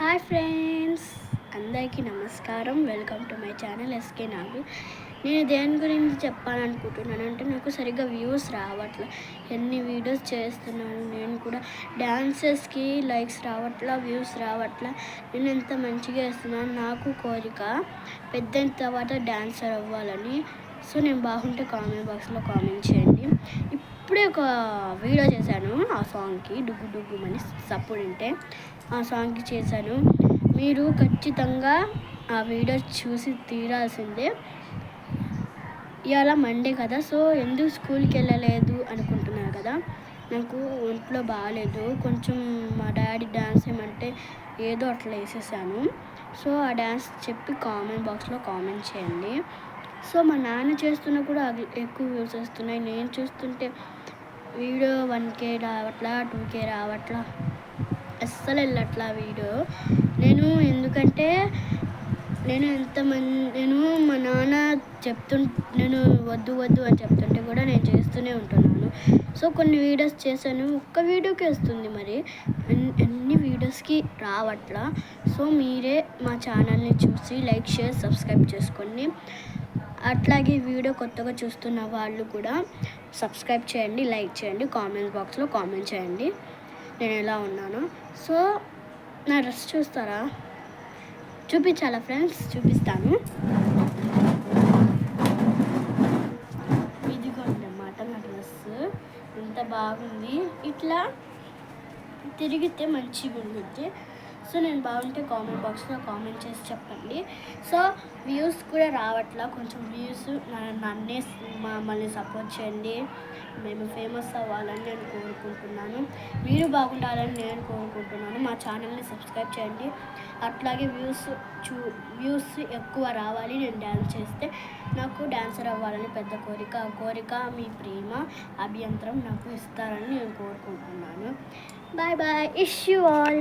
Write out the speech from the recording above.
Hi friends, అందరికీ నమస్కారం. Welcome to my channel SK Nagu. నేను దేని గురించి చెప్పాలనుకుంటున్నాను అంటే, నాకు సరిగ్గా వ్యూస్ రావట్లే. ఎన్ని వీడియోస్ చేస్తున్నాను నేను కూడా, డ్యాన్సెస్కి లైక్స్ రావట్లా, వ్యూస్ రావట్లా. నేను ఎంత మంచిగా వేస్తున్నాను. నాకు కోరిక పెద్దయిన తర్వాత డ్యాన్సర్ అవ్వాలని. సో నేను బాగుంటే కామెంట్ బాక్స్లో కామెంట్ చేయండి. ఇప్పుడే ఒక వీడియో చేశాను ఆ సాంగ్కి, డుగ్గు డుగ్గుమని సప్పుడు ఉంటే ఆ సాంగ్కి చేశాను. మీరు ఖచ్చితంగా ఆ వీడియో చూసి తీరాల్సిందే. ఇవాళ మండే కదా, సో ఎందుకు స్కూల్కి వెళ్ళలేదు అనుకుంటున్నారు కదా. నాకు ఒంట్లో బాగాలేదు, కొంచెం మా డాడీ డ్యాన్స్ ఏమంటే ఏదో అట్లా వేసేసాను. సో ఆ డ్యాన్స్ చెప్పి కామెంట్ బాక్స్లో కామెంట్ చేయండి. సో మా నాన్న చేస్తున్నా కూడా అది ఎక్కువ వ్యూస్ వస్తున్నాయి. నేను చూస్తుంటే వీడియో 1K రావట్లా, 2K రావట్లా, అస్సలు వెళ్ళట్లా వీడియో. ఎందుకంటే నేను మా నాన్న నేను వద్దు వద్దు అని చెప్తుంటే కూడా నేను చేస్తూనే ఉంటున్నాను. సో కొన్ని వీడియోస్ చేశాను, ఒక్క వీడియోకి వస్తుంది, మరి అన్ని వీడియోస్కి రావట్లా. సో మీరే మా ఛానల్ని చూసి లైక్, షేర్, సబ్స్క్రైబ్ చేసుకోండి. అట్లాగే వీడియో కొత్తగా చూస్తున్న వాళ్ళు కూడా సబ్స్క్రైబ్ చేయండి, లైక్ చేయండి, కామెంట్ బాక్స్లో కామెంట్ చేయండి నేను ఎలా ఉన్నానో. సో నా డ్రెస్ చూస్తారా? చూపించాలా ఫ్రెండ్స్? చూపిస్తాను. ఇదిగోండి అన్నమాట నా డ్రెస్, ఎంత బాగుంది. ఇట్లా తిరిగితే మంచిగా ఉంటుంది. సో నేను బాగుంటే కామెంట్ బాక్స్లో కామెంట్ చేసి చెప్పండి. సో వ్యూస్ కూడా రావట్లా, కొంచెం వ్యూస్ నన్నే మమ్మల్ని సపోర్ట్ చేయండి. మేము ఫేమస్ అవ్వాలని నేను కోరుకుంటున్నాను. మీరు బాగుండాలని నేను కోరుకుంటున్నాను. మా ఛానల్ని సబ్స్క్రైబ్ చేయండి. అట్లాగే వ్యూస్ ఎక్కువ రావాలి. నేను డ్యాన్స్ చేస్తే నాకు డ్యాన్సర్ అవ్వాలని పెద్ద కోరిక. ఆ కోరిక మీ ప్రేమ అభ్యంతరం నాకు ఇస్తారని నేను కోరుకుంటున్నాను. బాయ్ బాయ్, ఇష్ యూ ఆల్.